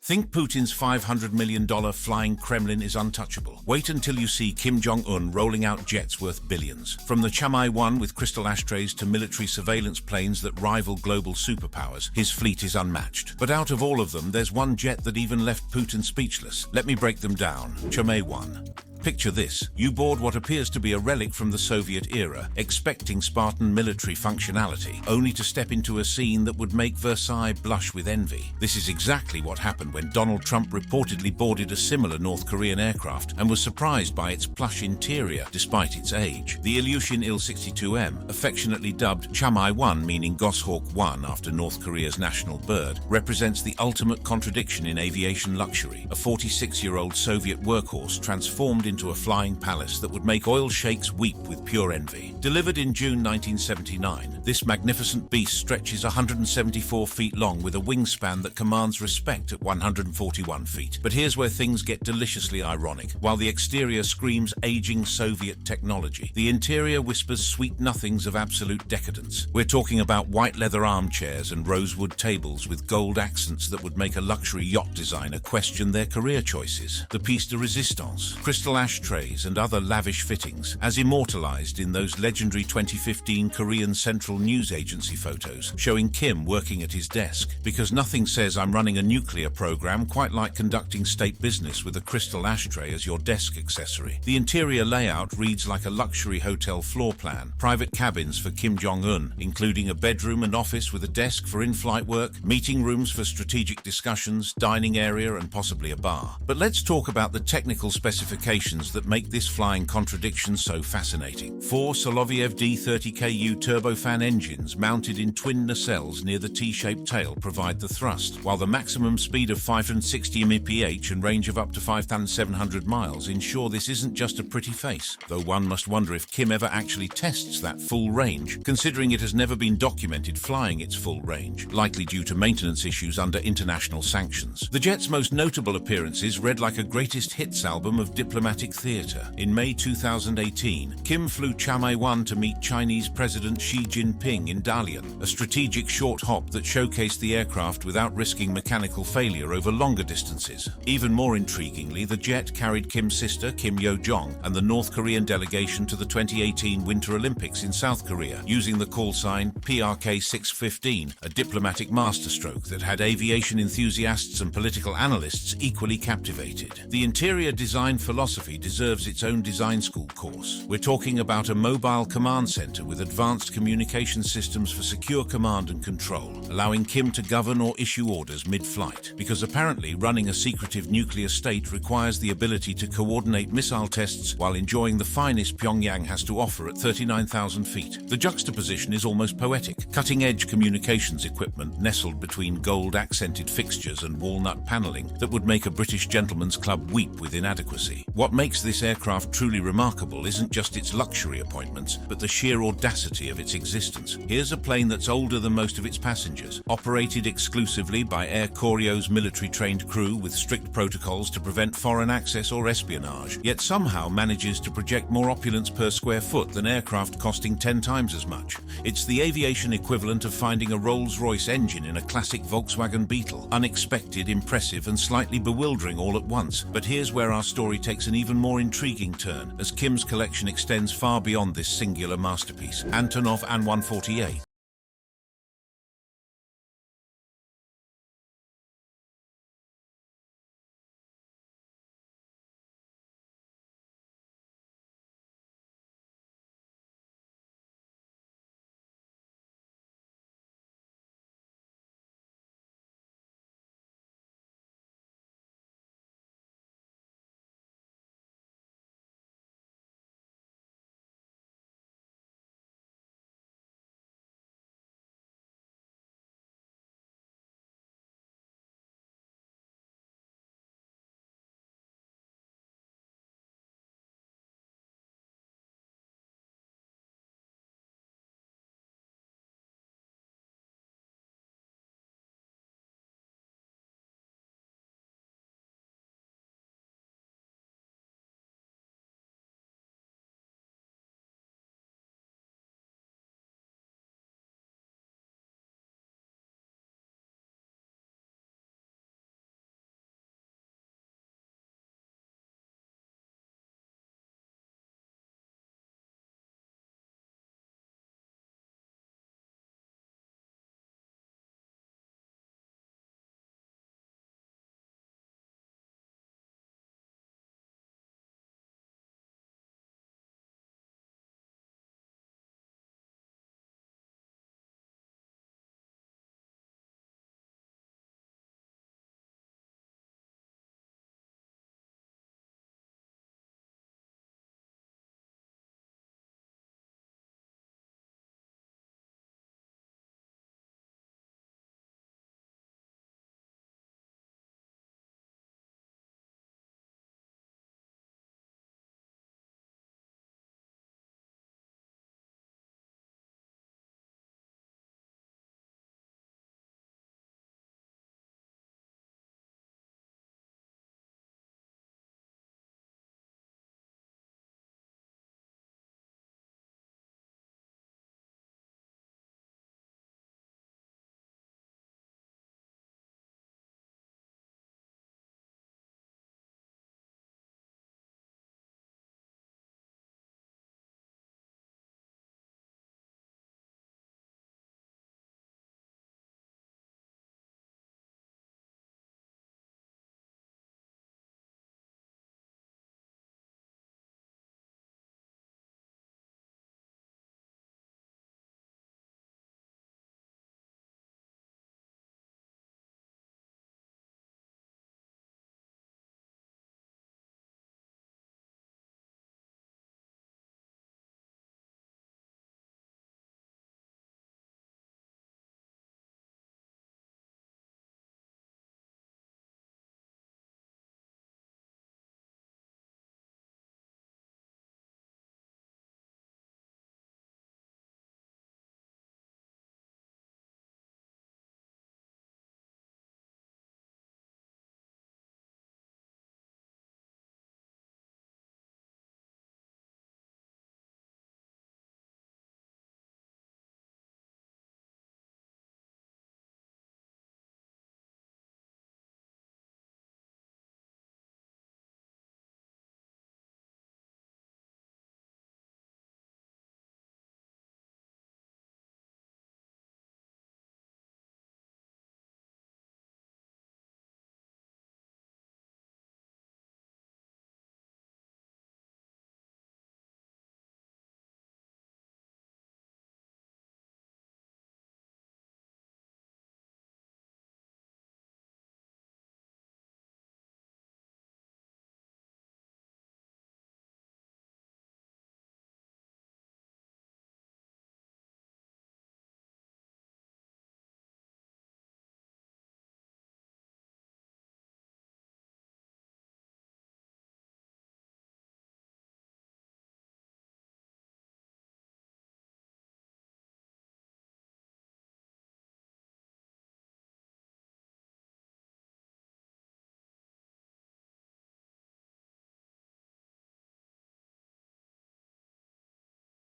Think Putin's $500 million flying Kremlin is untouchable. Wait until you see Kim Jong-un rolling out jets worth billions. From the Chang'e-1 with crystal ashtrays to military surveillance planes that rival global superpowers, his fleet is unmatched. But out of all of them, there's one jet that even left Putin speechless. Let me break them down. Chang'e-1. Picture this. You board what appears to be a relic from the Soviet era, expecting Spartan military functionality, only to step into a scene that would make Versailles blush with envy. This is exactly what happened when Donald Trump reportedly boarded a similar North Korean aircraft and was surprised by its plush interior despite its age. The Ilyushin Il-62M, affectionately dubbed Chang'e-1, meaning Goshawk 1 after North Korea's national bird, represents the ultimate contradiction in aviation luxury. A 46-year-old Soviet workhorse transformed into a flying palace that would make oil sheikhs weep with pure envy. Delivered in June 1979, this magnificent beast stretches 174 feet long with a wingspan that commands respect at 141 feet. But here's where things get deliciously ironic. While the exterior screams aging Soviet technology, the interior whispers sweet nothings of absolute decadence. We're talking about white leather armchairs and rosewood tables with gold accents that would make a luxury yacht designer question their career choices. The piece de resistance, crystal ashtrays and other lavish fittings, as immortalized in those legendary 2015 Korean Central News Agency photos showing Kim working at his desk. Because nothing says I'm running a nuclear program quite like conducting state business with a crystal ashtray as your desk accessory. The interior layout reads like a luxury hotel floor plan. Private cabins for Kim Jong-un, including a bedroom and office with a desk for in-flight work, meeting rooms for strategic discussions, dining area and possibly a bar. But let's talk about the technical specifications that make this flying contradiction so fascinating. 4 Soloviev D30KU turbofan engines mounted in twin nacelles near the T-shaped tail provide the thrust, while the maximum speed of 560 mph and range of up to 5,700 miles ensure this isn't just a pretty face, though one must wonder if Kim ever actually tests that full range, considering it has never been documented flying its full range, likely due to maintenance issues under international sanctions. The jet's most notable appearances read like a greatest hits album of diplomatic theater. In May 2018, Kim flew Chang'e-1 to meet Chinese President Xi Jinping in Dalian, a strategic short hop that showcased the aircraft without risking mechanical failure over longer distances. Even more intriguingly, the jet carried Kim's sister, Kim Yo-jong, and the North Korean delegation to the 2018 Winter Olympics in South Korea, using the call sign PRK 615, a diplomatic masterstroke that had aviation enthusiasts and political analysts equally captivated. The interior design philosophy deserves its own design school course. We're talking about a mobile command center with advanced communication systems for secure command and control, allowing Kim to govern or issue orders mid-flight. Because apparently running a secretive nuclear state requires the ability to coordinate missile tests while enjoying the finest Pyongyang has to offer at 39,000 feet. The juxtaposition is almost poetic. Cutting-edge communications equipment nestled between gold-accented fixtures and walnut paneling that would make a British gentleman's club weep with inadequacy. What makes this aircraft truly remarkable isn't just its luxury appointments, but the sheer audacity of its existence. Here's a plane that's older than most of its passengers, operated exclusively by Air Koryo's military-trained crew with strict protocols to prevent foreign access or espionage, yet somehow manages to project more opulence per square foot than aircraft costing 10 times as much. It's the aviation equivalent of finding a Rolls-Royce engine in a classic Volkswagen Beetle. Unexpected, impressive, and slightly bewildering all at once. But here's where our story takes an even more intriguing turn, as Kim's collection extends far beyond this singular masterpiece. Antonov An-148.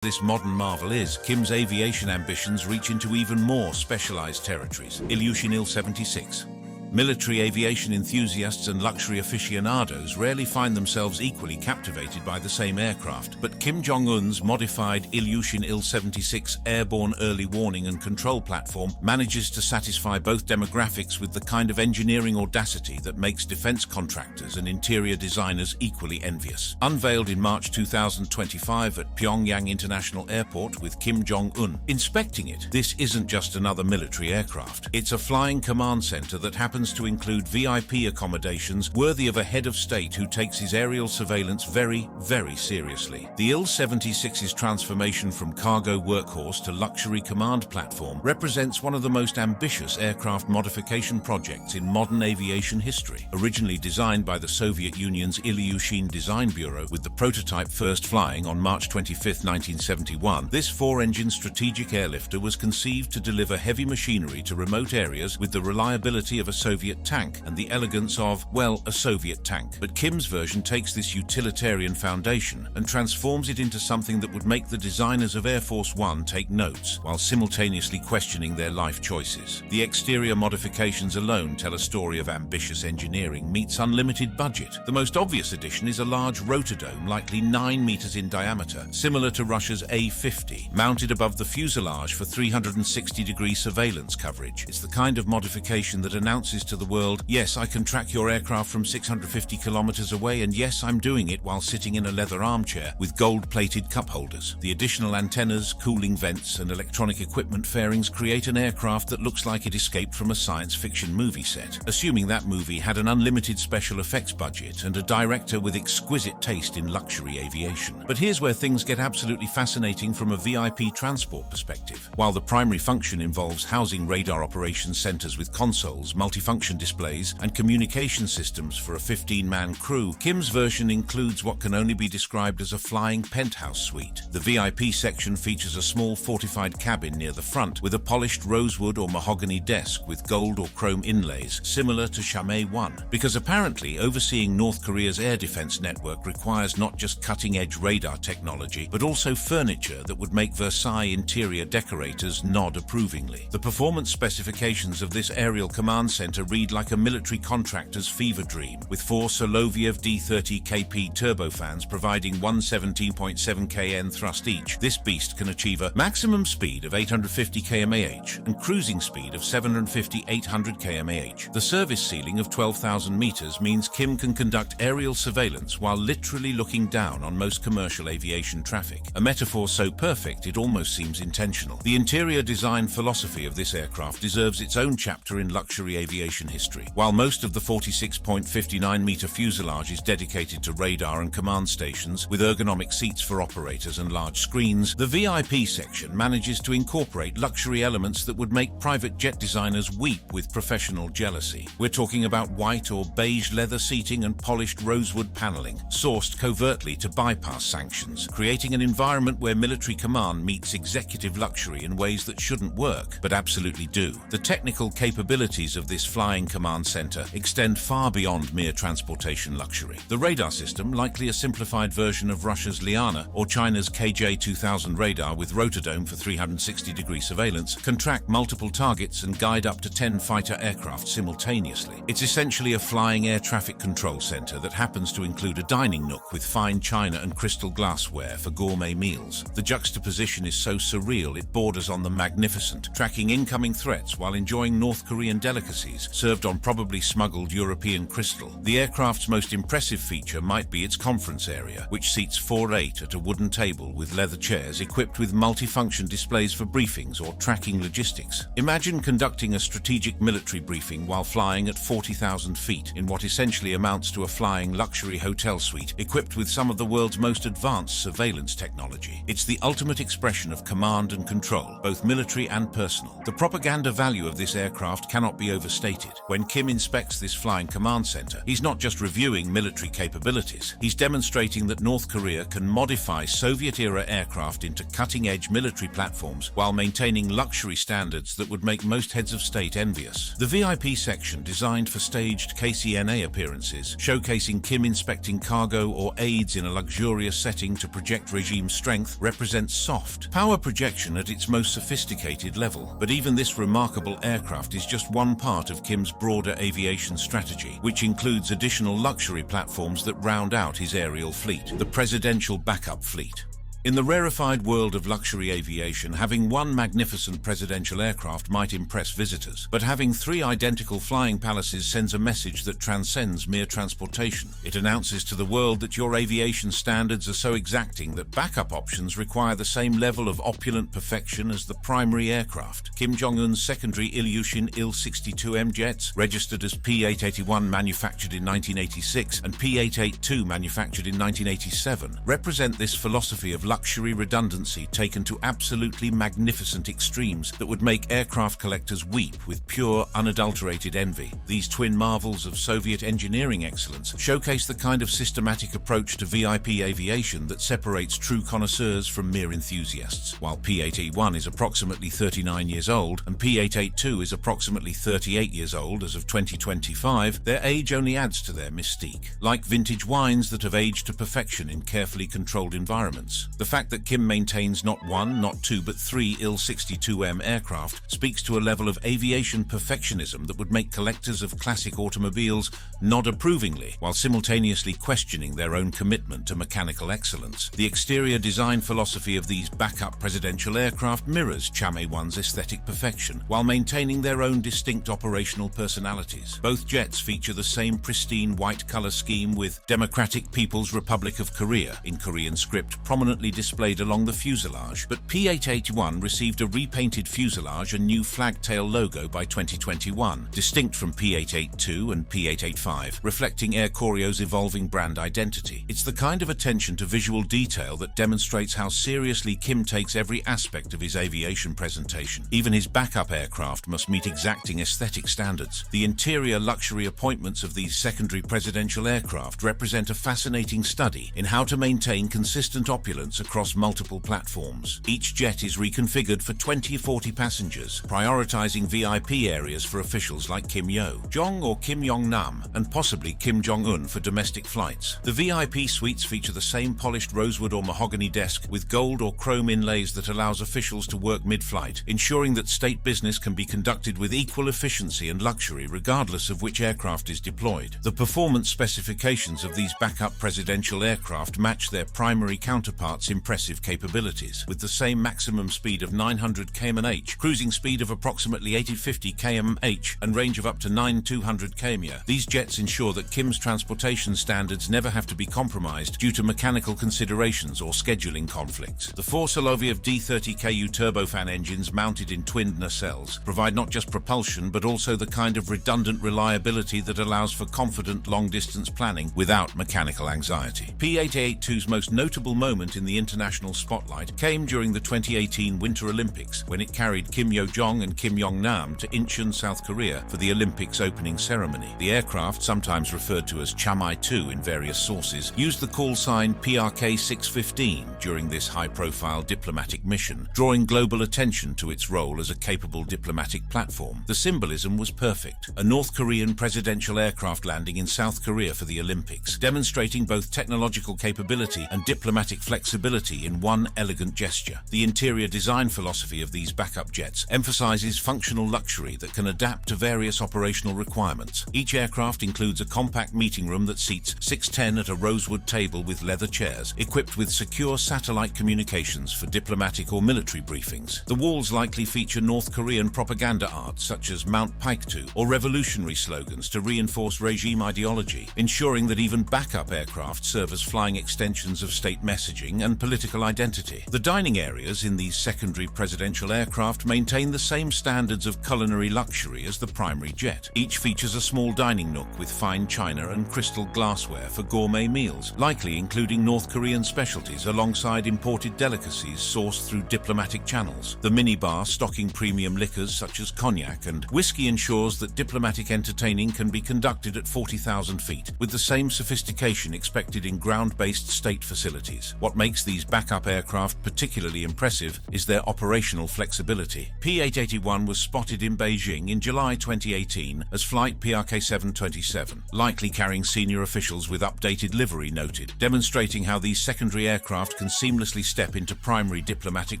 This modern marvel is, Kim's aviation ambitions reach into even more specialized territories. Ilyushin Il-76. Military aviation enthusiasts and luxury aficionados rarely find themselves equally captivated by the same aircraft, but Kim Jong-un's modified Ilyushin Il-76 airborne early warning and control platform manages to satisfy both demographics with the kind of engineering audacity that makes defense contractors and interior designers equally envious. Unveiled in March 2025 at Pyongyang International Airport with Kim Jong-un inspecting it, this isn't just another military aircraft. It's a flying command center that happens to include VIP accommodations worthy of a head of state who takes his aerial surveillance very, very seriously. The Il-76's transformation from cargo workhorse to luxury command platform represents one of the most ambitious aircraft modification projects in modern aviation history. Originally designed by the Soviet Union's Ilyushin Design Bureau, with the prototype first flying on March 25, 1971, this four-engine strategic airlifter was conceived to deliver heavy machinery to remote areas with the reliability of a Soviet tank and the elegance of, well, a Soviet tank. But Kim's version takes this utilitarian foundation and transforms it into something that would make the designers of Air Force One take notes, while simultaneously questioning their life choices. The exterior modifications alone tell a story of ambitious engineering meets unlimited budget. The most obvious addition is a large rotordome, likely 9 meters in diameter, similar to Russia's A-50, mounted above the fuselage for 360-degree surveillance coverage. It's the kind of modification that announces to the world, yes, I can track your aircraft from 650 kilometers away, and yes, I'm doing it while sitting in a leather armchair with gold-plated cup holders. The additional antennas, cooling vents, and electronic equipment fairings create an aircraft that looks like it escaped from a science fiction movie set, assuming that movie had an unlimited special effects budget and a director with exquisite taste in luxury aviation. But here's where things get absolutely fascinating from a VIP transport perspective. While the primary function involves housing radar operations centers with consoles, multifunction displays, and communication systems for a 15-man crew, Kim's version includes what can only be described as a flying penthouse suite. The VIP section features a small fortified cabin near the front with a polished rosewood or mahogany desk with gold or chrome inlays, similar to Chang'e 1. Because apparently overseeing North Korea's air defense network requires not just cutting-edge radar technology, but also furniture that would make Versailles interior decorators nod approvingly. The performance specifications of this aerial command center read like a military contractor's fever dream, with 4 Soloviev D30KP turbofans providing 117.7 kN thrust each. This beast can achieve a maximum speed of 850 kmh and cruising speed of 750-800 kmh. The service ceiling of 12,000 meters means Kim can conduct aerial surveillance while literally looking down on most commercial aviation traffic, a metaphor so perfect it almost seems intentional. The interior design philosophy of this aircraft deserves its own chapter in luxury aviation history. While most of the 46.59-meter fuselage is dedicated to radar and command stations, with ergonomic seats for operators and large screens, the VIP section manages to incorporate luxury elements that would make private jet designers weep with professional jealousy. We're talking about white or beige leather seating and polished rosewood paneling, sourced covertly to bypass sanctions, creating an environment where military command meets executive luxury in ways that shouldn't work, but absolutely do. The technical capabilities of this flying command center extend far beyond mere transportation luxury. The radar system, likely a simplified version of Russia's Liana or China's KJ-2000 radar with rotordome for 360-degree surveillance, can track multiple targets and guide up to 10 fighter aircraft simultaneously. It's essentially a flying air traffic control center that happens to include a dining nook with fine china and crystal glassware for gourmet meals. The juxtaposition is so surreal it borders on the magnificent, tracking incoming threats while enjoying North Korean delicacies served on probably smuggled European crystal. The aircraft's most impressive feature might be its conference area, which seats 4-8 at a wooden table with leather chairs equipped with multifunction displays for briefings or tracking logistics. Imagine conducting a strategic military briefing while flying at 40,000 feet in what essentially amounts to a flying luxury hotel suite equipped with some of the world's most advanced surveillance technology. It's the ultimate expression of command and control, both military and personal. The propaganda value of this aircraft cannot be overstated. stated. When Kim inspects this flying command center, he's not just reviewing military capabilities. He's demonstrating that North Korea can modify Soviet-era aircraft into cutting-edge military platforms while maintaining luxury standards that would make most heads of state envious. The VIP section, designed for staged KCNA appearances, showcasing Kim inspecting cargo or aids in a luxurious setting to project regime strength, represents soft power projection at its most sophisticated level. But even this remarkable aircraft is just one part of Kim's broader aviation strategy, which includes additional luxury platforms that round out his aerial fleet, the Presidential Backup Fleet. In the rarefied world of luxury aviation, having one magnificent presidential aircraft might impress visitors, but having three identical flying palaces sends a message that transcends mere transportation. It announces to the world that your aviation standards are so exacting that backup options require the same level of opulent perfection as the primary aircraft. Kim Jong-un's secondary Ilyushin Il-62M jets, registered as P-881 manufactured in 1986 and P-882 manufactured in 1987, represent this philosophy of luxury redundancy taken to absolutely magnificent extremes that would make aircraft collectors weep with pure, unadulterated envy. These twin marvels of Soviet engineering excellence showcase the kind of systematic approach to VIP aviation that separates true connoisseurs from mere enthusiasts. While P-881 is approximately 39 years old and P-882 is approximately 38 years old as of 2025, their age only adds to their mystique. Like vintage wines that have aged to perfection in carefully controlled environments. The fact that Kim maintains not one, not two, but three Il-62M aircraft speaks to a level of aviation perfectionism that would make collectors of classic automobiles nod approvingly, while simultaneously questioning their own commitment to mechanical excellence. The exterior design philosophy of these backup presidential aircraft mirrors Chame-1's aesthetic perfection, while maintaining their own distinct operational personalities. Both jets feature the same pristine white color scheme with Democratic People's Republic of Korea in Korean script prominently displayed along the fuselage, but P-881 received a repainted fuselage and new flagtail logo by 2021, distinct from P-882 and P-885, reflecting Air Koryo's evolving brand identity. It's the kind of attention to visual detail that demonstrates how seriously Kim takes every aspect of his aviation presentation. Even his backup aircraft must meet exacting aesthetic standards. The interior luxury appointments of these secondary presidential aircraft represent a fascinating study in how to maintain consistent opulence across multiple platforms. Each jet is reconfigured for 20-40 passengers, prioritizing VIP areas for officials like Kim Yo, Jong or Kim Yong-nam, and possibly Kim Jong-un for domestic flights. The VIP suites feature the same polished rosewood or mahogany desk with gold or chrome inlays that allows officials to work mid-flight, ensuring that state business can be conducted with equal efficiency and luxury regardless of which aircraft is deployed. The performance specifications of these backup presidential aircraft match their primary counterparts' impressive capabilities, with the same maximum speed of 900 km/h, cruising speed of approximately 80-50 km/h, and range of up to 9,200 km. These jets ensure that Kim's transportation standards never have to be compromised due to mechanical considerations or scheduling conflicts. The four Soloviev D30Ku turbofan engines mounted in twinned nacelles provide not just propulsion but also the kind of redundant reliability that allows for confident long-distance planning without mechanical anxiety. P-882's most notable moment in the international spotlight came during the 2018 Winter Olympics, when it carried Kim Yo-jong and Kim Yong-nam to Incheon, South Korea for the Olympics opening ceremony. The aircraft, sometimes referred to as Chame-2 in various sources, used the call sign PRK-615 during this high-profile diplomatic mission, drawing global attention to its role as a capable diplomatic platform. The symbolism was perfect, a North Korean presidential aircraft landing in South Korea for the Olympics, demonstrating both technological capability and diplomatic flexibility in one elegant gesture. The interior design philosophy of these backup jets emphasizes functional luxury that can adapt to various operational requirements. Each aircraft includes a compact meeting room that seats 610 at a rosewood table with leather chairs, equipped with secure satellite communications for diplomatic or military briefings. The walls likely feature North Korean propaganda art such as Mount Paektu or revolutionary slogans to reinforce regime ideology, ensuring that even backup aircraft serve as flying extensions of state messaging and and political identity. The dining areas in these secondary presidential aircraft maintain the same standards of culinary luxury as the primary jet. Each features a small dining nook with fine china and crystal glassware for gourmet meals, likely including North Korean specialties alongside imported delicacies sourced through diplomatic channels. The minibar, stocking premium liquors such as cognac and whiskey, ensures that diplomatic entertaining can be conducted at 40,000 feet, with the same sophistication expected in ground-based state facilities. What makes these backup aircraft particularly impressive is their operational flexibility. P-881 was spotted in Beijing in July 2018 as flight PRK-727, likely carrying senior officials with updated livery noted, demonstrating how these secondary aircraft can seamlessly step into primary diplomatic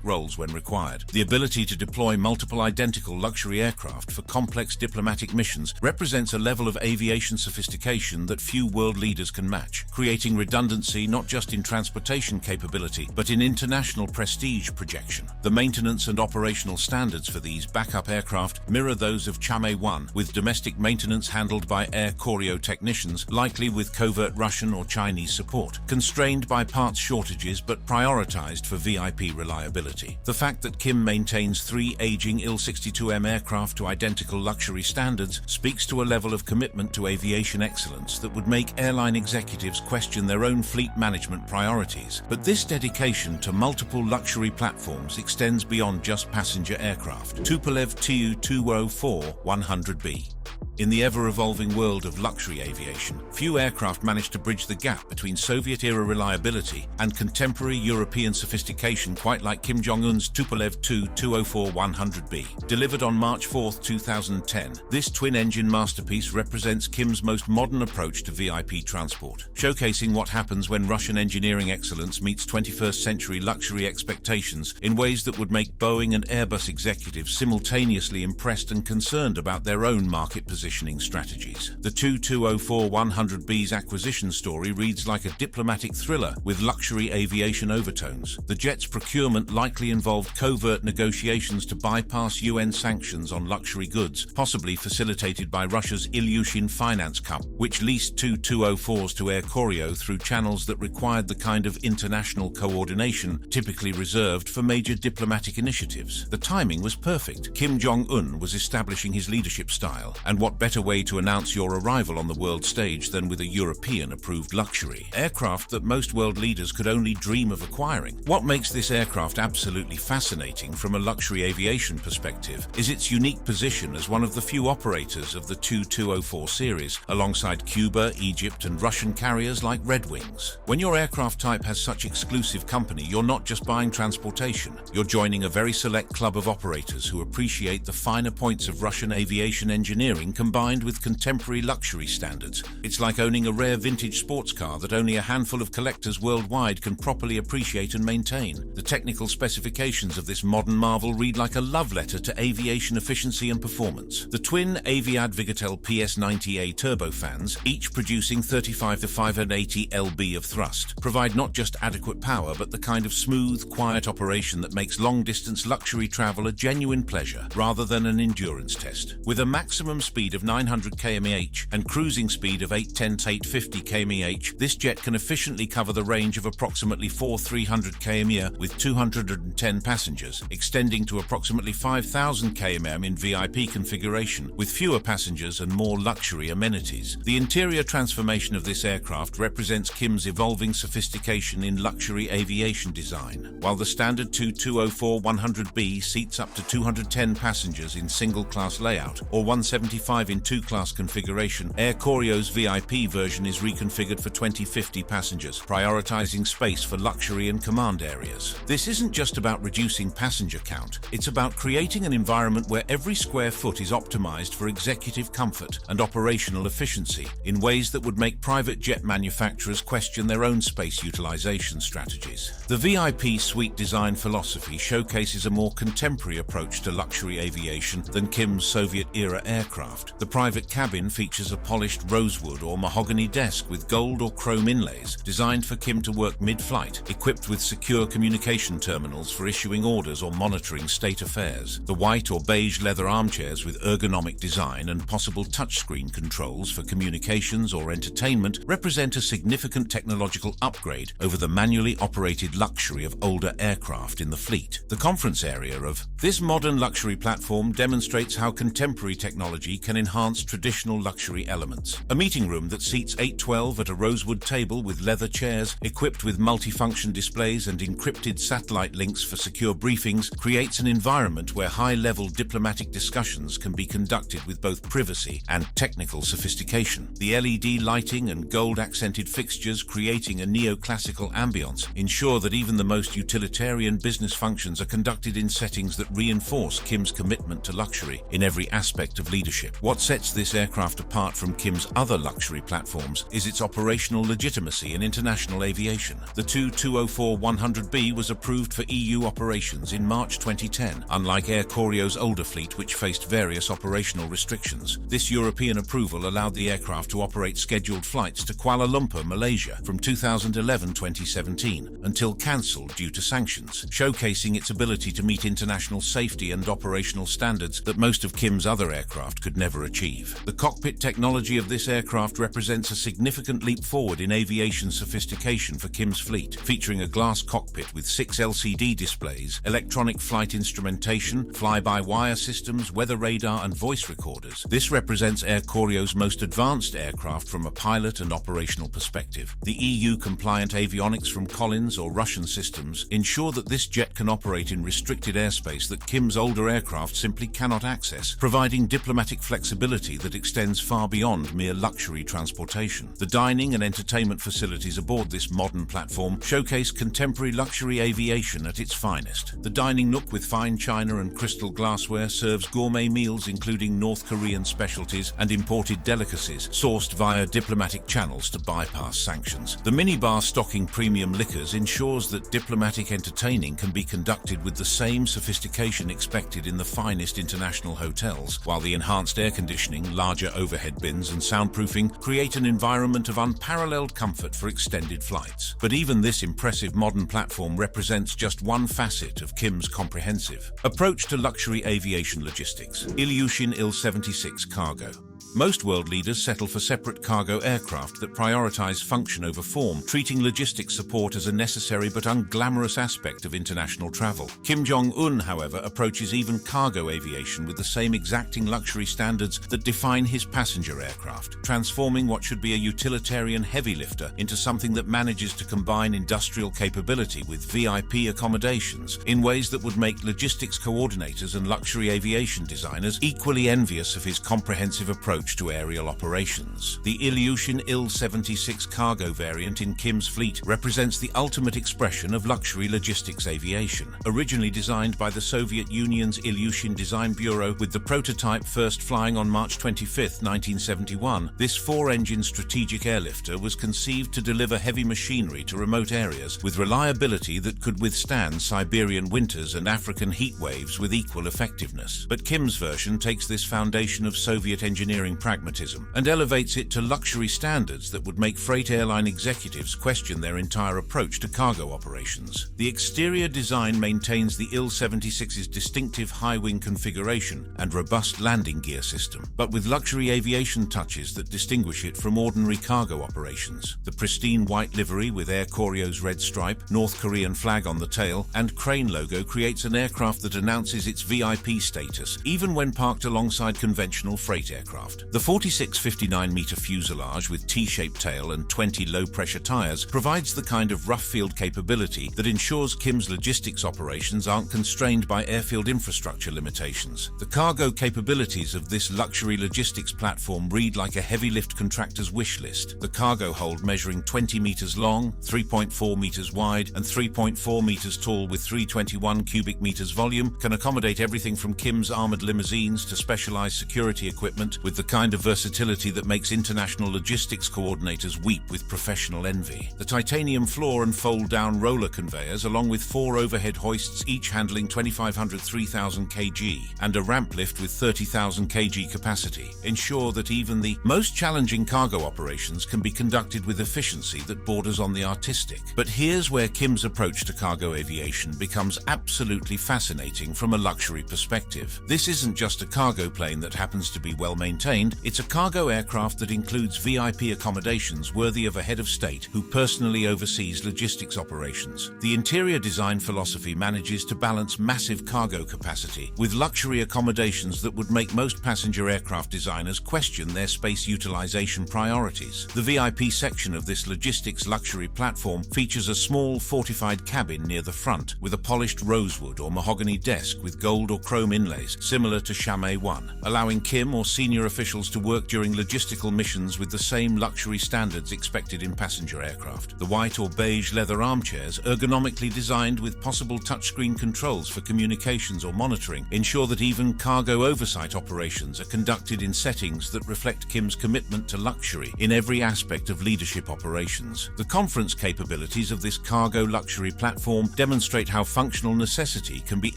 roles when required. The ability to deploy multiple identical luxury aircraft for complex diplomatic missions represents a level of aviation sophistication that few world leaders can match, creating redundancy not just in transportation capability, but in international prestige projection. The maintenance and operational standards for these backup aircraft mirror those of Chame-1, with domestic maintenance handled by Air Koryo technicians, likely with covert Russian or Chinese support, constrained by parts shortages but prioritized for VIP reliability. The fact that Kim maintains 3 aging Il-62M aircraft to identical luxury standards speaks to a level of commitment to aviation excellence that would make airline executives question their own fleet management priorities. But this dedication to multiple luxury platforms extends beyond just passenger aircraft. Tupolev Tu-204-100B. In the ever-evolving world of luxury aviation, few aircraft managed to bridge the gap between Soviet-era reliability and contemporary European sophistication quite like Kim Jong-un's Tupolev Tu-204-100B. Delivered on March 4, 2010, this twin-engine masterpiece represents Kim's most modern approach to VIP transport, showcasing what happens when Russian engineering excellence meets 21st-century luxury expectations in ways that would make Boeing and Airbus executives simultaneously impressed and concerned about their own market positioning strategies. The Tu-204-100B's acquisition story reads like a diplomatic thriller with luxury aviation overtones. The jet's procurement likely involved covert negotiations to bypass UN sanctions on luxury goods, possibly facilitated by Russia's Ilyushin finance company, which leased Tu-204s to Air Koryo through channels that required the kind of international coordination typically reserved for major diplomatic initiatives. The timing was perfect. Kim Jong-un was establishing his leadership style, and what better way to announce your arrival on the world stage than with a European-approved luxury aircraft that most world leaders could only dream of acquiring? What makes this aircraft absolutely fascinating from a luxury aviation perspective is its unique position as one of the few operators of the Tu-204 series, alongside Cuba, Egypt, and Russian carriers like Red Wings. When your aircraft type has such exclusive company, you're not just buying transportation, you're joining a very select club of operators who appreciate the finer points of Russian aviation engineering combined with contemporary luxury standards. It's like owning a rare vintage sports car that only a handful of collectors worldwide can properly appreciate and maintain. The technical specifications of this modern marvel read like a love letter to aviation efficiency and performance. The twin Aviad Vigatel PS90A turbofans, each producing 35 to 580 lb of thrust, provide not just adequate power but the kind of smooth, quiet operation that makes long-distance luxury travel a genuine pleasure rather than an endurance test. With a maximum speed of 900 km/h and cruising speed of 810 to 850 km/h, this jet can efficiently cover the range of approximately 4,300 km with 210 passengers, extending to approximately 5,000 km in VIP configuration, with fewer passengers and more luxury amenities. The interior transformation of this aircraft represents Kim's evolving sophistication in luxury aviation design. While the standard Tu-204-100B seats up to 210 passengers in single-class layout, or 175 in two-class configuration, Air Koryo's VIP version is reconfigured for 2050 passengers, prioritizing space for luxury and command areas. This isn't just about reducing passenger count, it's about creating an environment where every square foot is optimized for executive comfort and operational efficiency in ways that would make private jet manufacturers question their own space utilization strategies. The VIP suite design philosophy showcases a more contemporary approach to luxury aviation than Kim's Soviet-era aircraft. aircraft. The private cabin features a polished rosewood or mahogany desk with gold or chrome inlays, designed for Kim to work mid-flight, equipped with secure communication terminals for issuing orders or monitoring state affairs. The white or beige leather armchairs with ergonomic design and possible touchscreen controls for communications or entertainment represent a significant technological upgrade over the manually operated luxury of older aircraft in the fleet. The conference area of this modern luxury platform demonstrates how contemporary technology can enhance traditional luxury elements. A meeting room that seats 812 at a rosewood table with leather chairs equipped with multifunction displays and encrypted satellite links for secure briefings creates an environment where high-level diplomatic discussions can be conducted with both privacy and technical sophistication. The LED lighting and gold-accented fixtures creating a neoclassical ambience ensure that even the most utilitarian business functions are conducted in settings that reinforce Kim's commitment to luxury in every aspect of leadership. What sets this aircraft apart from Kim's other luxury platforms is its operational legitimacy in international aviation. The Tu-204-100B was approved for EU operations in March 2010. Unlike Air Koryo's older fleet, which faced various operational restrictions, this European approval allowed the aircraft to operate scheduled flights to Kuala Lumpur, Malaysia from 2011-2017 until cancelled due to sanctions, showcasing its ability to meet international safety and operational standards that most of Kim's other aircraft could never achieve. The cockpit technology of this aircraft represents a significant leap forward in aviation sophistication for Kim's fleet, featuring a glass cockpit with 6 LCD displays, electronic flight instrumentation, fly-by-wire systems, weather radar and voice recorders. This represents Air Koryo's most advanced aircraft from a pilot and operational perspective. The EU-compliant avionics from Collins or Russian systems ensure that this jet can operate in restricted airspace that Kim's older aircraft simply cannot access, providing diplomatic flexibility that extends far beyond mere luxury transportation. The dining and entertainment facilities aboard this modern platform showcase contemporary luxury aviation at its finest. The dining nook with fine china and crystal glassware serves gourmet meals including North Korean specialties and imported delicacies sourced via diplomatic channels to bypass sanctions. The minibar stocking premium liquors ensures that diplomatic entertaining can be conducted with the same sophistication expected in the finest international hotels, while the enhanced air conditioning, larger overhead bins and soundproofing create an environment of unparalleled comfort for extended flights. But even this impressive modern platform represents just one facet of Kim's comprehensive approach to luxury aviation logistics: Ilyushin Il-76 cargo. Most world leaders settle for separate cargo aircraft that prioritize function over form, treating logistics support as a necessary but unglamorous aspect of international travel. Kim Jong-un, however, approaches even cargo aviation with the same exacting luxury standards that define his passenger aircraft, transforming what should be a utilitarian heavy lifter into something that manages to combine industrial capability with VIP accommodations in ways that would make logistics coordinators and luxury aviation designers equally envious of his comprehensive approach to aerial operations. The Ilyushin Il-76 cargo variant in Kim's fleet represents the ultimate expression of luxury logistics aviation. Originally designed by the Soviet Union's Ilyushin Design Bureau, with the prototype first flying on March 25, 1971, this 4-engine strategic airlifter was conceived to deliver heavy machinery to remote areas with reliability that could withstand Siberian winters and African heat waves with equal effectiveness. But Kim's version takes this foundation of Soviet engineering pragmatism and elevates it to luxury standards that would make freight airline executives question their entire approach to cargo operations. The exterior design maintains the Il-76's distinctive high-wing configuration and robust landing gear system, but with luxury aviation touches that distinguish it from ordinary cargo operations. The pristine white livery with Air Koryo's red stripe, North Korean flag on the tail, and crane logo creates an aircraft that announces its VIP status, even when parked alongside conventional freight aircraft. The 46-59-meter fuselage with T-shaped tail and 20 low-pressure tires provides the kind of rough-field capability that ensures Kim's logistics operations aren't constrained by airfield infrastructure limitations. The cargo capabilities of this luxury logistics platform read like a heavy-lift contractor's wish list. The cargo hold, measuring 20 meters long, 3.4 meters wide, and 3.4 meters tall with 321 cubic meters volume, can accommodate everything from Kim's armored limousines to specialized security equipment, with the kind of versatility that makes international logistics coordinators weep with professional envy. The titanium floor and fold-down roller conveyors, along with 4 overhead hoists each handling 2,500-3,000 kg, and a ramp lift with 30,000 kg capacity, ensure that even the most challenging cargo operations can be conducted with efficiency that borders on the artistic. But here's where Kim's approach to cargo aviation becomes absolutely fascinating from a luxury perspective. This isn't just a cargo plane that happens to be well maintained, it's a cargo aircraft that includes VIP accommodations worthy of a head of state who personally oversees logistics operations. The interior design philosophy manages to balance massive cargo capacity with luxury accommodations that would make most passenger aircraft designers question their space utilization priorities. The VIP section of this logistics luxury platform features a small fortified cabin near the front with a polished rosewood or mahogany desk with gold or chrome inlays similar to Chang'e 1, allowing Kim or senior officials to work during logistical missions with the same luxury standards expected in passenger aircraft. The white or beige leather armchairs, ergonomically designed with possible touchscreen controls for communications or monitoring, ensure that even cargo oversight operations are conducted in settings that reflect Kim's commitment to luxury in every aspect of leadership operations. The conference capabilities of this cargo luxury platform demonstrate how functional necessity can be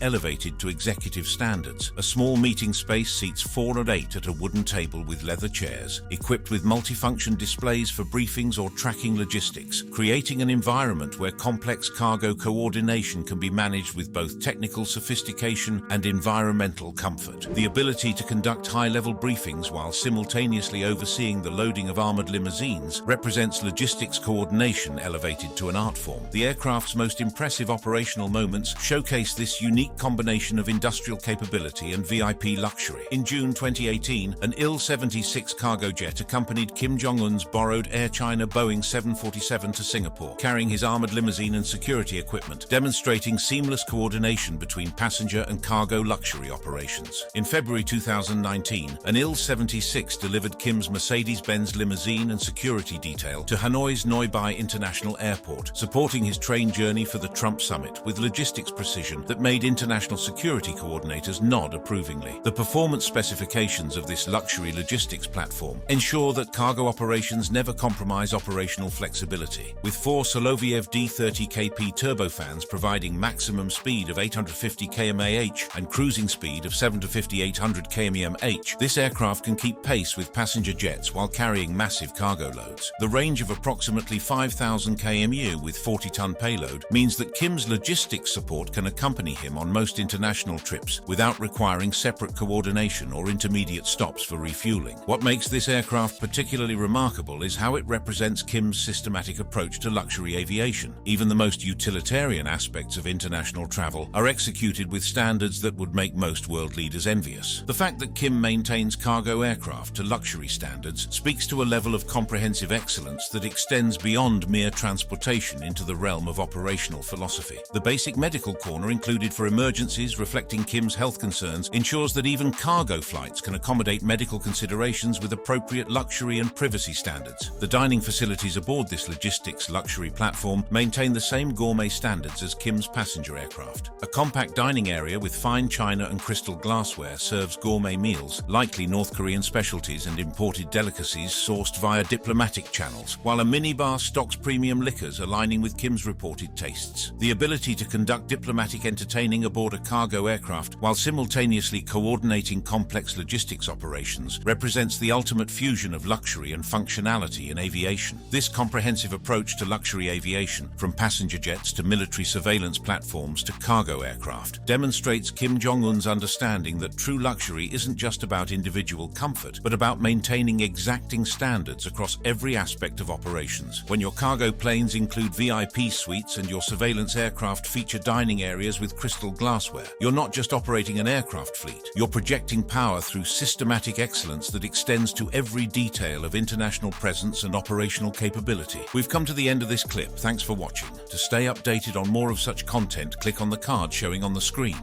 elevated to executive standards. A small meeting space seats 4 and 8 at a wooden table with leather chairs, equipped with multifunction displays for briefings or tracking logistics, creating an environment where complex cargo coordination can be managed with both technical sophistication and environmental comfort. The ability to conduct high-level briefings while simultaneously overseeing the loading of armored limousines represents logistics coordination elevated to an art form. The aircraft's most impressive operational moments showcase this unique combination of industrial capability and VIP luxury. In June 2018, an Il-76 cargo jet accompanied Kim Jong-un's borrowed Air China Boeing 747 to Singapore, carrying his armored limousine and security equipment, demonstrating seamless coordination between passenger and cargo luxury operations. In February 2019, an Il-76 delivered Kim's Mercedes-Benz limousine and security detail to Hanoi's Noi Bai International Airport, supporting his train journey for the Trump summit with logistics precision that made international security coordinators nod approvingly. The performance specifications of this luxury logistics platform ensure that cargo operations never compromise operational flexibility, with 4 Soloviev D30KP turbofans providing maximum speed of 850 km/h and cruising speed of 750 to 800 km/h. This aircraft can keep pace with passenger jets while carrying massive cargo loads. The range of approximately 5,000 kmu with 40-ton payload means that Kim's logistics support can accompany him on most international trips without requiring separate coordination or intermediate stops for refueling. What makes this aircraft particularly remarkable is how it represents Kim's systematic approach to luxury aviation. Even the most utilitarian aspects of international travel are executed with standards that would make most world leaders envious. The fact that Kim maintains cargo aircraft to luxury standards speaks to a level of comprehensive excellence that extends beyond mere transportation into the realm of operational philosophy. The basic medical corner included for emergencies reflecting Kim's health concerns ensures that even cargo flights can accommodate medical considerations with appropriate luxury and privacy standards. The dining facilities aboard this logistics luxury platform maintain the same gourmet standards as Kim's passenger aircraft. A compact dining area with fine china and crystal glassware serves gourmet meals, likely North Korean specialties and imported delicacies sourced via diplomatic channels, while a minibar stocks premium liquors aligning with Kim's reported tastes. The ability to conduct diplomatic entertaining aboard a cargo aircraft while simultaneously coordinating complex logistics operations represents the ultimate fusion of luxury and functionality in aviation. This comprehensive approach to luxury aviation, from passenger jets to military surveillance platforms to cargo aircraft, demonstrates Kim Jong-un's understanding that true luxury isn't just about individual comfort, but about maintaining exacting standards across every aspect of operations. When your cargo planes include VIP suites and your surveillance aircraft feature dining areas with crystal glassware, you're not just operating an aircraft fleet, you're projecting power through systematic excellence that extends to every detail of international presence and operational capability. We've come to the end of this clip. Thanks for watching. To stay updated on more of such content, click on the card showing on the screen.